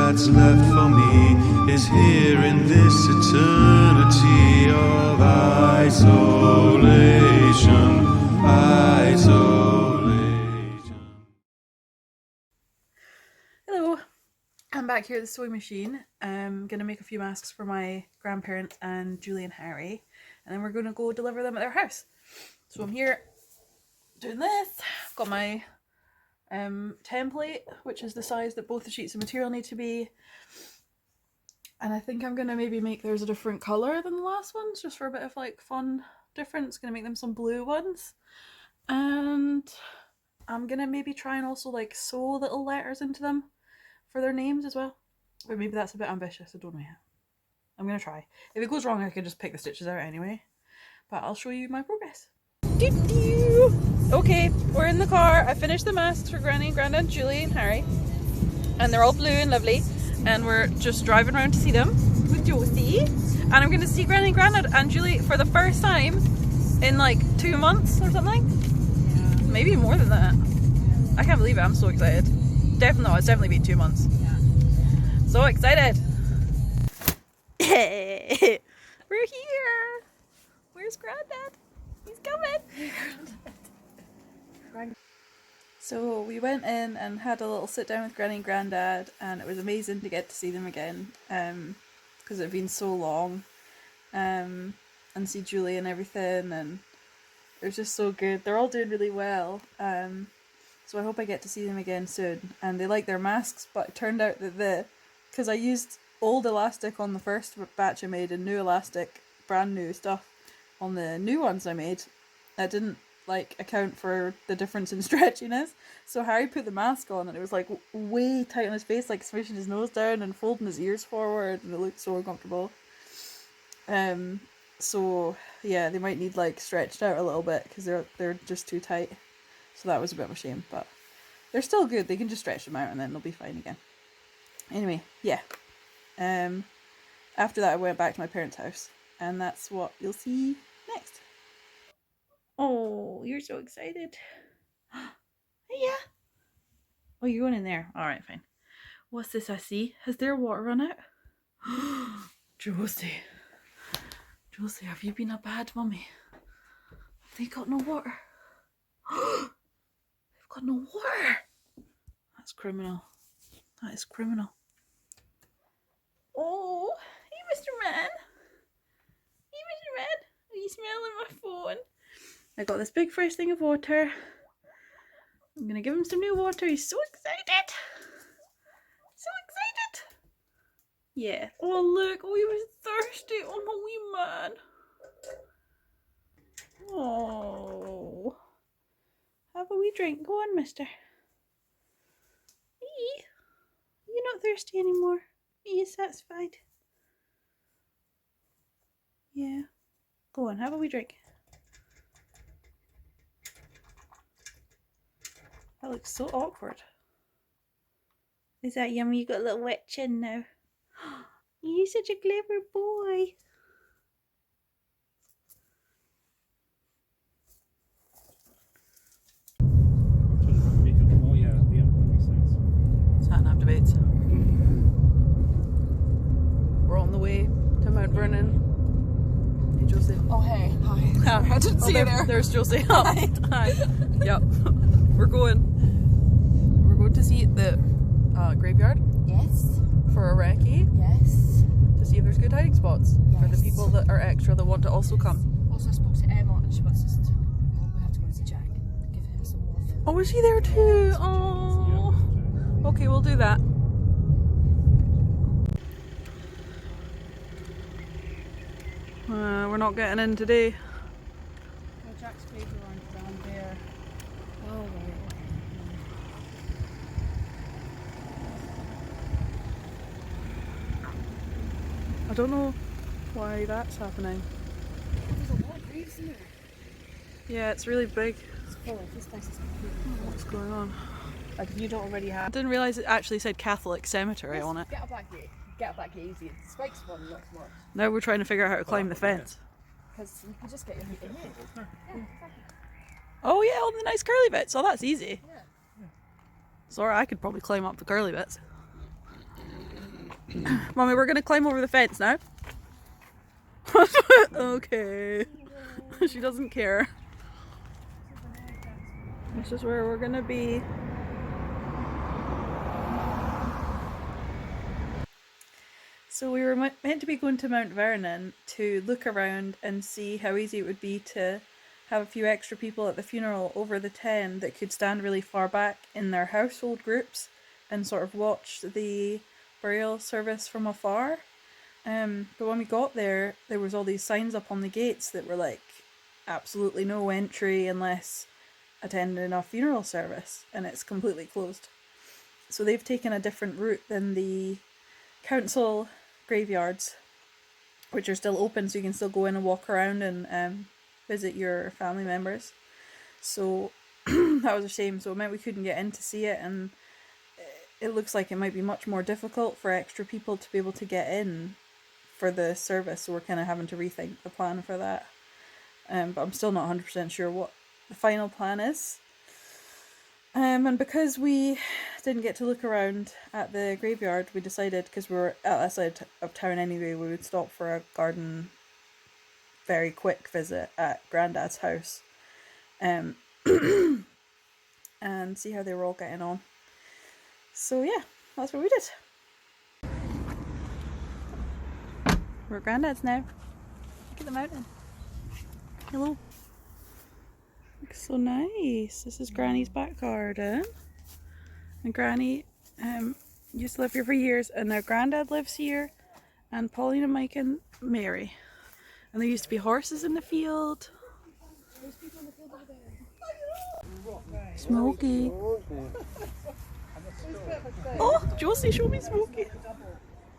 that's left for me is here in this eternity of isolation, isolation. Hello, I'm back here at the sewing machine. I'm gonna make a few masks for my grandparents and Julie and Harry, and then we're gonna go deliver them at their house. So I'm here doing this. I've got my template, which is the size that both the sheets of material need to be, and I think I'm gonna maybe make theirs a different color than the last ones, just for a bit of like fun difference. Gonna make them some blue ones, and I'm gonna maybe try and also like sew little letters into them for their names as well. Or maybe that's a bit ambitious, I don't know yet. I'm gonna try. If it goes wrong, I can just pick the stitches out anyway. But I'll show you my progress. Okay, we're in the car. I finished the masks for Granny, Grandad, Julie and Harry. And they're all blue and lovely. And we're just driving around to see them with Josie. And I'm gonna see Granny, Grandad and Julie for the first time in like 2 months or something. Yeah. Maybe more than that. I can't believe it, I'm so excited. Definitely, no, it's definitely been 2 months. Yeah. So excited! We're here! Where's Granddad? He's coming! So we went in and had a little sit down with Granny and Grandad, and it was amazing to get to see them again, because it had been so long, and see Julie and everything, and it was just so good. They're all doing really well. So I hope I get to see them again soon. And they like their masks, but it turned out that because I used old elastic on the first batch I made and new elastic, brand new stuff, on the new ones I made, that didn't like account for the difference in stretchiness. So Harry put the mask on and it was like way tight on his face, like smooshing his nose down and folding his ears forward, and it looked so uncomfortable. So yeah, they might need like stretched out a little bit because they're just too tight. So that was a bit of a shame, but they're still good. They can just stretch them out and then they'll be fine again. Anyway, yeah. After that I went back to my parents' house, and that's what you'll see next. Oh, you're so excited. Yeah. Oh, you're going in there. Alright, fine. What's this I see? Has their water run out? Josie. Josie, have you been a bad mummy? Have they got no water? They've got no water. That's criminal. That is criminal. Oh, hey Mr. Man. Hey Mr. Man. Are you smelling my phone? I got this big fresh thing of water. I'm gonna give him some new water. He's so excited. So excited. Yeah. Oh look. Oh, he was thirsty. Oh my wee man. Oh. Have a wee drink. Go on, mister. Hey. You're not thirsty anymore. Are you satisfied? Yeah. Go on, have a wee drink. That looks so awkward. Is that yummy? You got a little wet chin now. You're such a clever boy. Oh yeah, that makes sense. Sat-nav debates. We're on the way to Mount Vernon. Hey Josie. Oh hey, hi. I didn't see you there. There's Josie. Oh, hi. Yep. We're going to see the graveyard. Yes. For a recce. Yes. To see if there's good hiding spots for the Yes. people that are extra that want to also come. Also I spoke to Emma and she wants us to, we have to go and see Jack. Give him some love. Oh, is he there too? Oh. Okay, we'll do that. We're not getting in today. Oh, Jack's graveyard down there. Oh right. I don't know why that's happening. There's a lot of graves in there. Yeah, it's really big. It's full. This place is What's going on? like if you don't already have. I didn't realise it actually said Catholic Cemetery on it. Get up back gate. Get up back gate easy. The spikes one not so much. Now we're trying to figure out how to climb the fence. Because you can just get your feet in here. Yeah. Oh yeah, all the nice curly bits. Oh, that's easy. Yeah. Sorry, I could probably climb up the curly bits. Mommy, we're gonna climb over the fence now. Okay. She doesn't care. This is where we're gonna be. So we were meant to be going to Mount Vernon to look around and see how easy it would be to have a few extra people at the funeral over the 10 that could stand really far back in their household groups and sort of watch the burial service from afar. But when we got there, there was all these signs up on the gates that were like, absolutely no entry unless attending a funeral service, and it's completely closed. So they've taken a different route than the council graveyards, which are still open, so you can still go in and walk around and visit your family members. So that was a shame. So it meant we couldn't get in to see it, and it looks like it might be much more difficult for extra people to be able to get in for the service, so we're kind of having to rethink the plan for that. But I'm still not 100% sure what the final plan is. And because we didn't get to look around at the graveyard, we decided, because we were outside of town anyway, we would stop for a garden, very quick visit at Grandad's house, and see how they were all getting on. So yeah, that's what we did. We're at Grandad's now. Look at the mountain. Hello. Looks so nice. This is Granny's back garden. And Granny used to live here for years, and now Grandad lives here, and Pauline and Mike and Mary. And there used to be horses in the field. Smokey. Oh, Josie, show me Smokey.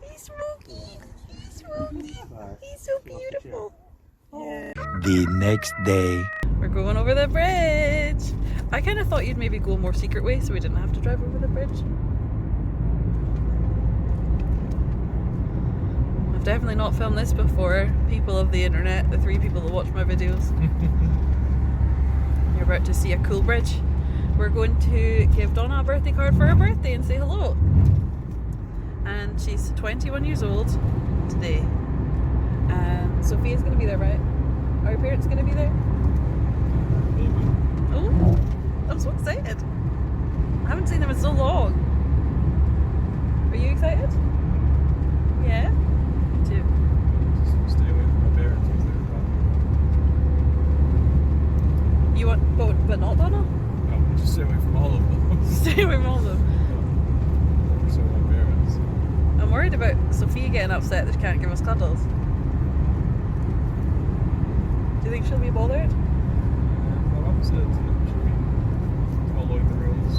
He's Smokey. He's Smokey. He's so beautiful. Oh. The next day. We're going over the bridge. I kind of thought you'd maybe go a more secret way so we didn't have to drive over the bridge. I've definitely not filmed this before. People of the internet, the 3 people that watch my videos. You're about to see a cool bridge. We're going to give Donna a birthday card for her birthday and say hello. And she's 21 years old today. And Sophia's going to be there, right? Are your parents going to be there? Oh, I'm so excited. I haven't seen them in so long. Are you excited? Yeah? Me too. Just stay away from my parents if they're You want, but not Donna? No, just stay away from all of them. Stay away from all of them. So my parents. I'm worried about Sophia getting upset that she can't give us cuddles. Do you think she'll be bothered? My mum said that she'll be following the rules.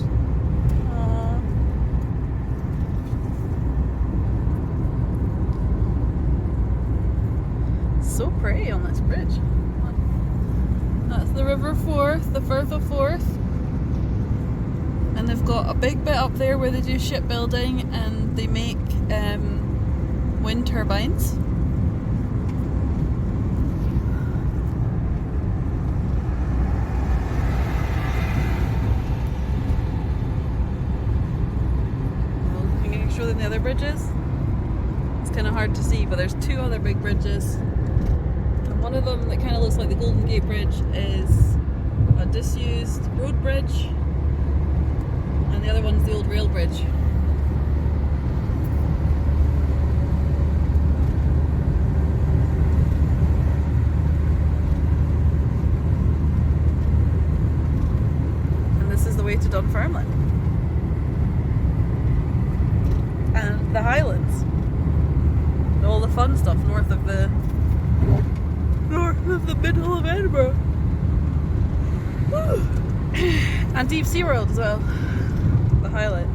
Aww. So pretty on this bridge. That's the River Forth, the Firth of Forth. And they've got a big bit up there where they do shipbuilding and they make wind turbines. Than the other bridges. It's kind of hard to see, but there's 2 other big bridges, and one of them that kind of looks like the Golden Gate Bridge is a disused road bridge, and the other one's the old rail bridge. And this is the way to Dunfermline. And the Highlands, and all the fun stuff north of the middle of Edinburgh. Woo. And Deep Sea World as well, the highlight.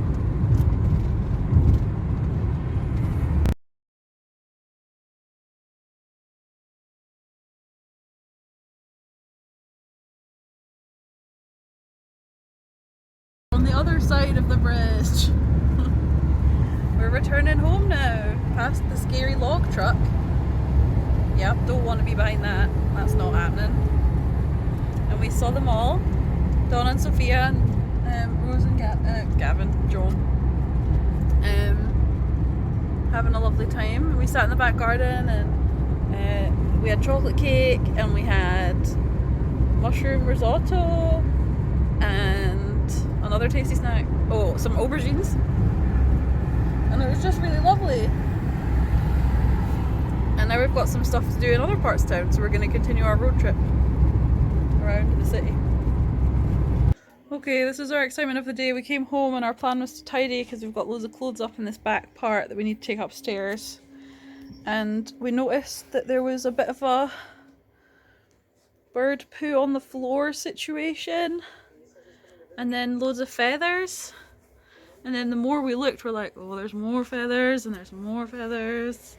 On the other side of the bridge. We're returning home now, past the scary log truck. Yep, don't want to be behind that. That's not happening. And we saw them all. Donna and Sophia and Rose and Gavin, John. having a lovely time. We sat in the back garden and we had chocolate cake and we had mushroom risotto and another tasty snack. Oh, some aubergines. And it was just really lovely. And now we've got some stuff to do in other parts of town, so we're going to continue our road trip around the city. Okay, this is our excitement of the day. We came home and our plan was to tidy because we've got loads of clothes up in this back part that we need to take upstairs. And we noticed that there was a bit of a bird poo on the floor situation. And then loads of feathers. And then the more we looked, we're like, oh, there's more feathers and there's more feathers.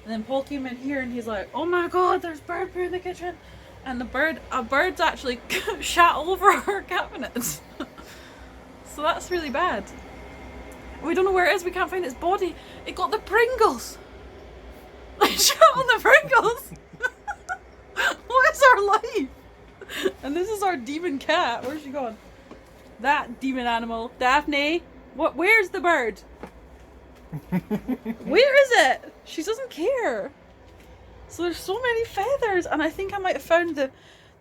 And then Paul came in here and he's like, oh my god, there's bird poo in the kitchen. And a bird's actually shat over our cabinets. So that's really bad. We don't know where it is, we can't find its body. It got the Pringles. It shat on the Pringles. What is our life? And this is our demon cat. Where's she gone? That demon animal. Daphne, where's the bird? Where is it? She doesn't care. So there's so many feathers, and I think I might have found the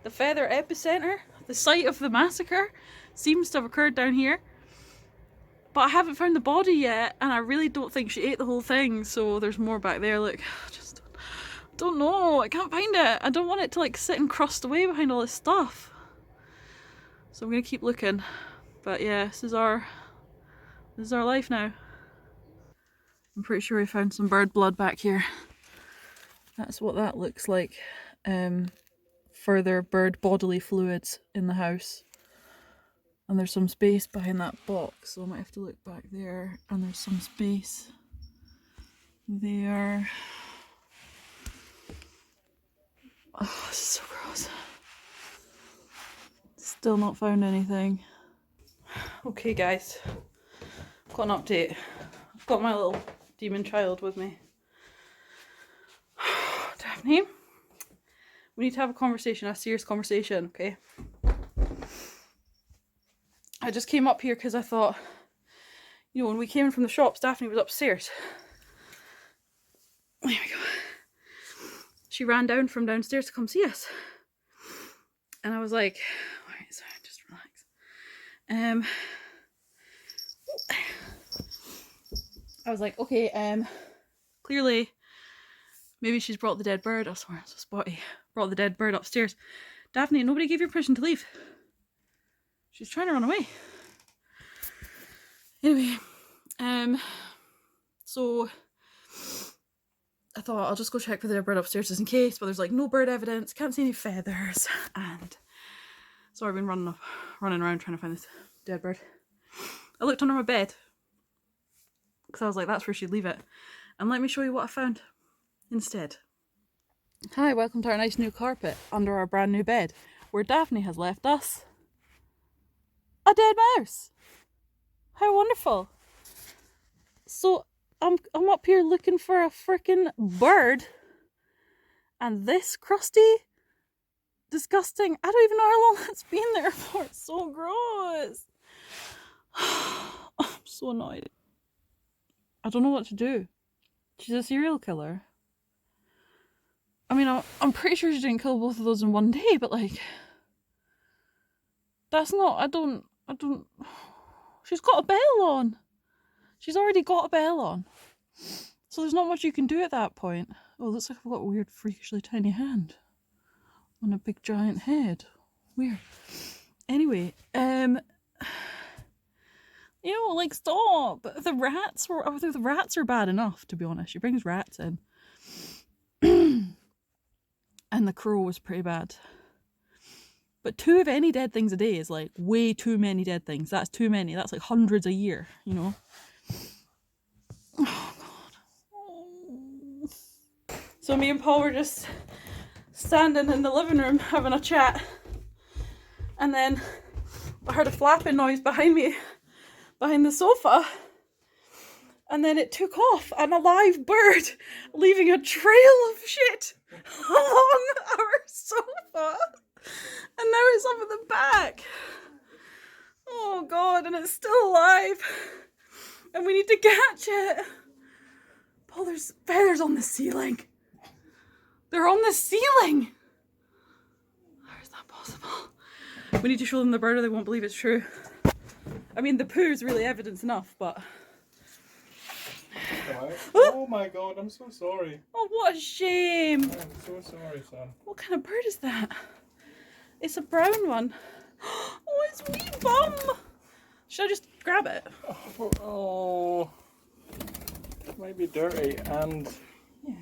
feather epicenter. The site of the massacre seems to have occurred down here. But I haven't found the body yet, and I really don't think she ate the whole thing, so there's more back there. Look, I just don't know. I can't find it. I don't want it to like sit and crust away behind all this stuff. So I'm gonna keep looking. But yeah, this is our life now. I'm pretty sure we found some bird blood back here. That's what that looks like. Further bird bodily fluids in the house. And there's some space behind that box, so I might have to look back there. And there's some space there. Oh, this is so gross. Still not found anything. Okay guys, I've got an update. I've got my little demon child with me. Daphne, we need to have a conversation, a serious conversation, okay? I just came up here because I thought, you know, when we came in from the shops, Daphne was upstairs. There we go. She ran down from downstairs to come see us. And I was like, alright, sorry, just relax. I was like, okay, clearly, maybe she's brought the dead bird. I swear, it's so spotty. Brought the dead bird upstairs. Daphne, nobody gave you permission to leave. She's trying to run away. Anyway, so I thought I'll just go check for the dead bird upstairs just in case, but there's like no bird evidence, can't see any feathers, and so I've been running around trying to find this dead bird. I looked under my bed because I was like, that's where she'd leave it. And let me show you what I found instead. Hi, welcome to our nice new carpet under our brand new bed, where Daphne has left us a dead mouse. How wonderful. So I'm up here looking for a freaking bird, and this crusty, disgusting, I don't even know how long it's been there for. It's so gross. I'm so annoyed. I don't know what to do. She's a serial killer. I mean, I'm pretty sure she didn't kill both of those in one day, but like, that's not, I don't, she's got a bell on. She's already got a bell on. So there's not much you can do at that point. Oh, looks like I've got a weird, freakishly tiny hand on a big giant head. Weird. Anyway, you know, like, stop. The rats are bad enough, to be honest. She brings rats in. And the crow was pretty bad. But 2 of any dead things a day is like way too many dead things. That's too many. That's like hundreds a year, you know? Oh, God. So me and Paul were just standing in the living room having a chat. And then I heard a flapping noise behind me, behind the sofa. And then it took off, and a live bird leaving a trail of shit along our sofa. And now it's up at the back. Oh God, and it's still alive. And we need to catch it. Oh, there's feathers on the ceiling. They're on the ceiling. How is that possible? We need to show them the bird or they won't believe it's true. I mean, the poo is really evidence enough, but... Oh my god, I'm so sorry. Oh, what a shame. I'm so sorry, son. What kind of bird is that? It's a brown one. Oh, it's wee bum. Should I just grab it? Oh. It might be dirty and Yeah.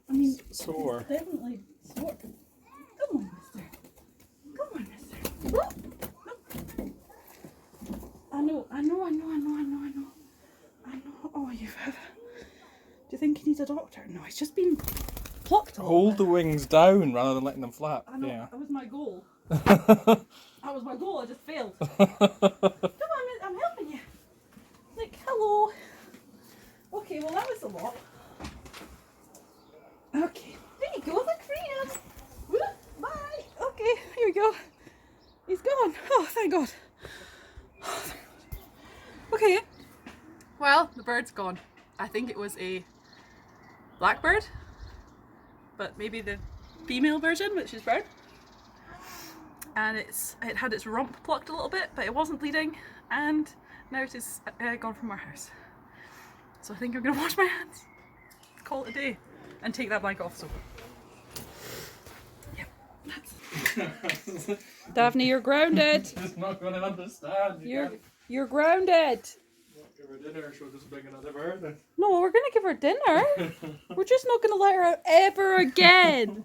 I mean, sore. it's definitely sore. Come on, mister. Come on, mister. Oh, no. I know. Oh, you have. Do you think he needs a doctor? No, he's just been plucked. Hold the wings down rather than letting them flap. I know, Yeah. that was my goal. That was my goal, I just failed. Come on, I'm helping you. Like, hello. Okay, well that was a lot. Okay, there you go, look, freedom. Whoop, bye. Okay, here we go. He's gone. Oh, thank God. Okay. Well, the bird's gone. I think it was a blackbird, but maybe the female version, which is brown. And it had its rump plucked a little bit, but it wasn't bleeding, and now it is gone from our house. So I think I'm gonna wash my hands, call it a day, and take that blanket off the sofa. Yep. Daphne, you're grounded. She's not going to understand. You're grounded. Give her dinner, she'll just bring another bird. No, we're gonna give her dinner. We're just not gonna let her out ever again.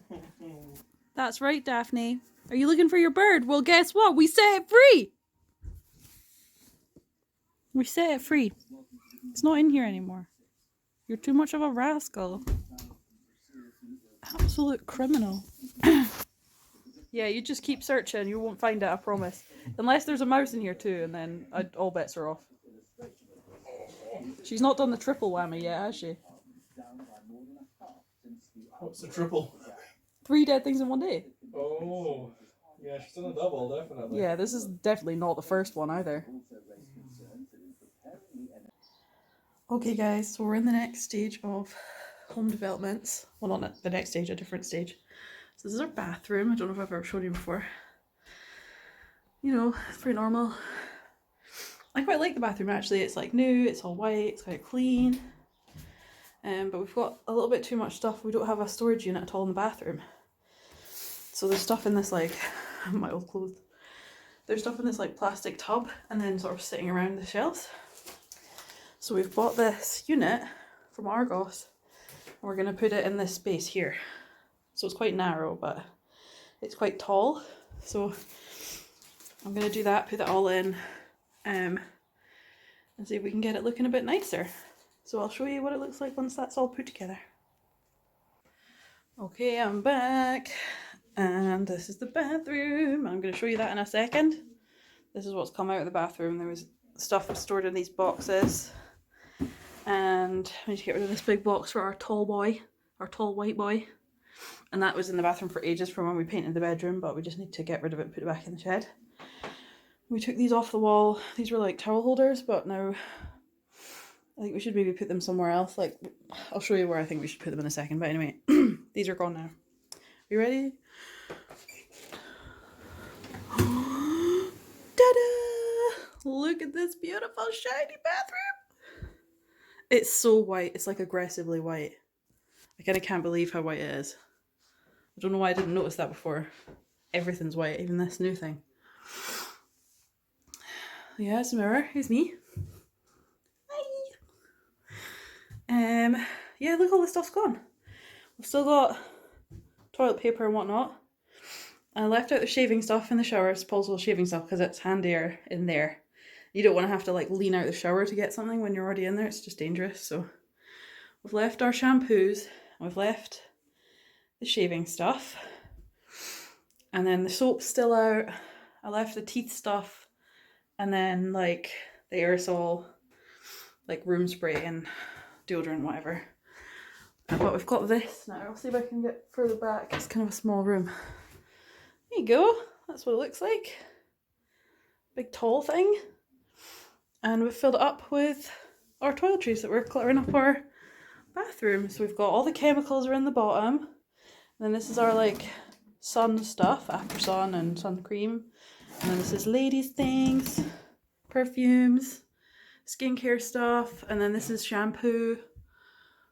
That's right, Daphne. Are you looking for your bird? Well, guess what? We set it free. We set it free. It's not in here anymore. You're too much of a rascal. Absolute criminal. Yeah, you just keep searching. You won't find it, I promise. Unless there's a mouse in here too, and then all bets are off. She's not done the triple whammy yet, has she? What's the triple? 3 dead things in one day. Oh. Yeah, she's done a double, definitely. Yeah, this is definitely not the first one either. Okay guys, so we're in the next stage of home developments. Well, not the next stage, a different stage. So this is our bathroom. I don't know if I've ever shown you before. You know, it's pretty normal. I quite like the bathroom actually. It's like new, it's all white, it's quite clean. But we've got a little bit too much stuff. We don't have a storage unit at all in the bathroom. So there's stuff in this like, my old clothes. There's stuff in this like plastic tub and then sort of sitting around the shelves. So we've bought this unit from Argos and we're going to put it in this space here. So it's quite narrow, but it's quite tall. So I'm going to do that, put it all in, and see if we can get it looking a bit nicer. So I'll show you what it looks like once that's all put together. Okay, I'm back. And this is the bathroom. I'm going to show you that in a second. This is what's come out of the bathroom. There was stuff stored in these boxes. And I need to get rid of this big box for our tall boy, our tall white boy. And that was in the bathroom for ages from when we painted the bedroom, but we just need to get rid of it and put it back in the shed. We took these off the wall. These were like towel holders, but now I think we should maybe put them somewhere else. Like, I'll show you where I think we should put them in a second. But anyway, these are gone now. You ready? Ta-da! Look at this beautiful shiny bathroom. It's so white. It's like aggressively white. I kind of can't believe how white it is. I don't know why I didn't notice that before. Everything's white, even this new thing. Yeah, it's a mirror. Here's me. Hi. Yeah, look, all the stuff's gone. We've still got toilet paper and whatnot. I left out the shaving stuff in the shower, disposable shaving stuff, because it's handier in there. You don't want to have to like lean out the shower to get something when you're already in there. It's just dangerous. So we've left our shampoos. We've left the shaving stuff. And then the soap's still out. I left the teeth stuff. And then like the aerosol, like room spray and deodorant, whatever. But we've got this now. I'll see if I can get further back. It's kind of a small room. There you go. That's what it looks like. Big tall thing. And we've filled it up with our toiletries that we're cluttering up our bathroom. So we've got all the chemicals are in the bottom. And then this is our like sun stuff, after sun and sun cream. And then this is ladies' things, perfumes, skincare stuff. And then this is shampoo.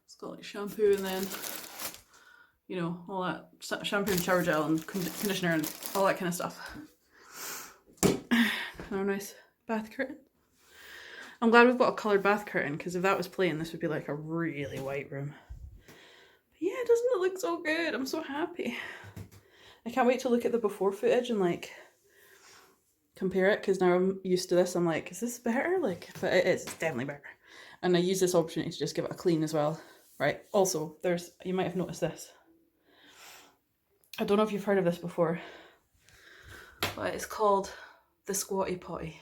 It's got like shampoo and then, you know, all that shampoo and shower gel and conditioner and all that kind of stuff. Our nice bath curtain. I'm glad we've got a coloured bath curtain, because if that was plain, this would be like a really white room. But yeah, doesn't it look so good? I'm so happy. I can't wait to look at the before footage and like compare it, because now I'm used to this. I'm like, is this better? Like, but it's definitely better. And I use this opportunity to just give it a clean as well. Right. Also, you might have noticed this. I don't know if you've heard of this before, but it's called the Squatty Potty.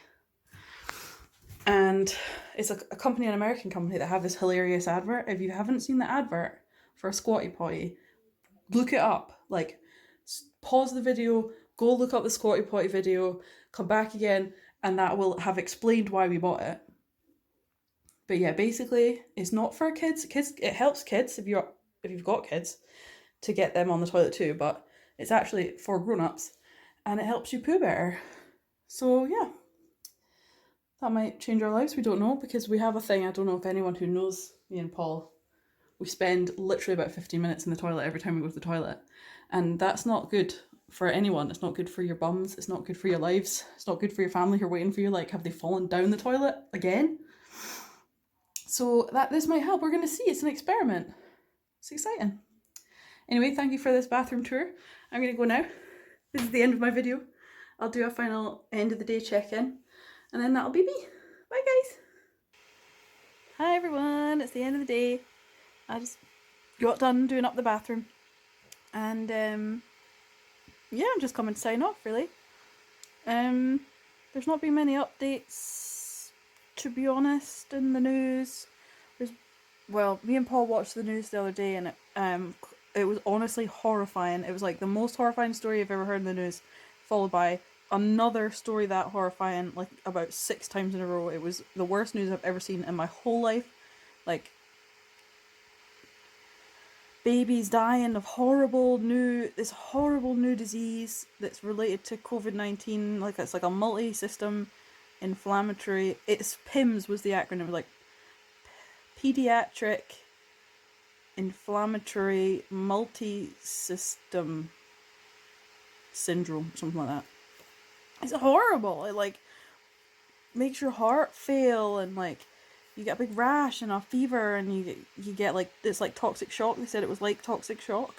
And it's a company, an American company, that have this hilarious advert. If you haven't seen the advert for a Squatty Potty, look it up. Like, pause the video, go look up the Squatty Potty video, come back again, and that will have explained why we bought it. But yeah, basically, it's not for kids. It helps kids if you've got kids to get them on the toilet too, but it's actually for grown-ups, and it helps you poo better. So yeah, that might change our lives. We don't know, because we have a thing. I don't know if anyone who knows me and Paul, we spend literally about 15 minutes in the toilet every time we go to the toilet, and that's not good for anyone. It's not good for your bums. It's not good for your lives. It's not good for your family who are waiting for you. Like, have they fallen down the toilet again? So this might help. We're going to see. It's an experiment. It's exciting. Anyway, thank you for this bathroom tour. I'm going to go now. This is the end of my video. I'll do a final end of the day check-in, and then that'll be me. Bye, guys. Hi, everyone. It's the end of the day. I just got done doing up the bathroom. And, yeah, I'm just coming to sign off, really. There's not been many updates, to be honest, in the news. Well, me and Paul watched the news the other day, and it was honestly horrifying. It was like the most horrifying story I've ever heard in the news, followed by another story that horrifying, like about 6 times in a row. It was the worst news I've ever seen in my whole life. Like, babies dying of this horrible new disease that's related to COVID-19. Like, it's like a multi-system inflammatory. It's PIMS was the acronym, like pediatric inflammatory multi-system syndrome, something like that. It's horrible. It like makes your heart fail, and like you get a big rash and a fever, and you get like, it's like toxic shock. They said it was like toxic shock.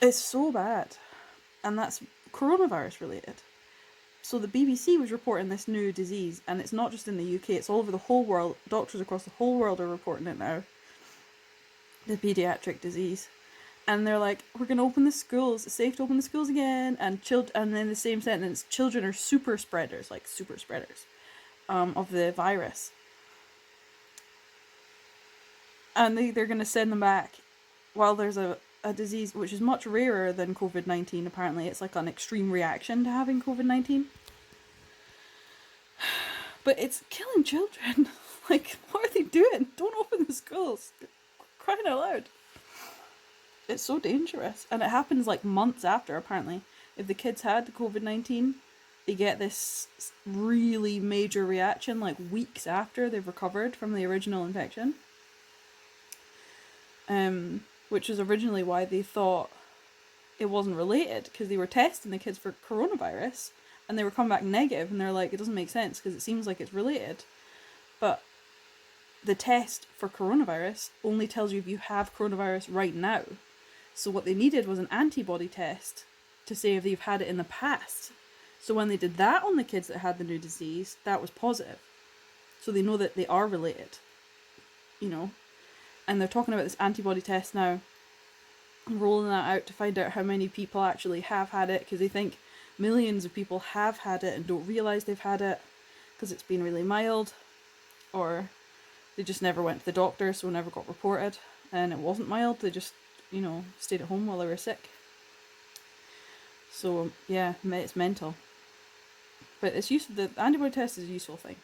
It's so bad, and that's coronavirus related. So the BBC was reporting this new disease, and it's not just in the UK, it's all over the whole world. Doctors across the whole world are reporting it now. The pediatric disease. And they're like, we're going to open the schools, it's safe to open the schools again, and then in the same sentence, children are super spreaders of the virus. And they're going to send them back while there's a disease which is much rarer than COVID-19, apparently. It's like an extreme reaction to having COVID-19. But it's killing children. Like, what are they doing? Don't open the schools. Crying out loud. It's so dangerous. And it happens like months after, apparently. If the kids had COVID-19, they get this really major reaction like weeks after they've recovered from the original infection. Which is originally why they thought it wasn't related, because they were testing the kids for coronavirus and they were coming back negative, and they're like, it doesn't make sense because it seems like it's related. But the test for coronavirus only tells you if you have coronavirus right now. So what they needed was an antibody test to say if they've had it in the past. So when they did that on the kids that had the new disease, that was positive. So they know that they are related, you know. And they're talking about this antibody test now, rolling that out to find out how many people actually have had it, because they think millions of people have had it and don't realise they've had it because it's been really mild, or they just never went to the doctor, so never got reported, and it wasn't mild, they just, you know, stayed at home while they were sick. So yeah, it's mental. But it's useful. The antibody test is a useful thing.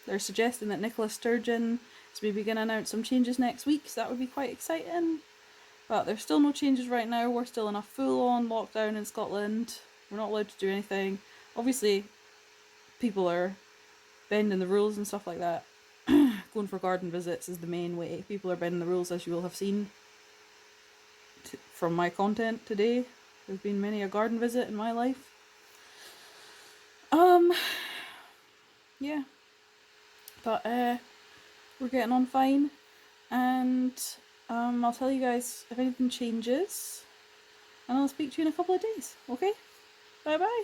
they're suggesting that Nicola Sturgeon is maybe going to announce some changes next week, so that would be quite exciting. But there's still no changes right now. We're still in a full-on lockdown in Scotland. We're not allowed to do anything. Obviously, people are bending the rules and stuff like that. Going for garden visits is the main way. People are bending the rules, as you will have seen from my content today. There's been many a garden visit in my life. Yeah. But we're getting on fine. And I'll tell you guys if anything changes. And I'll speak to you in a couple of days. Okay? Bye bye.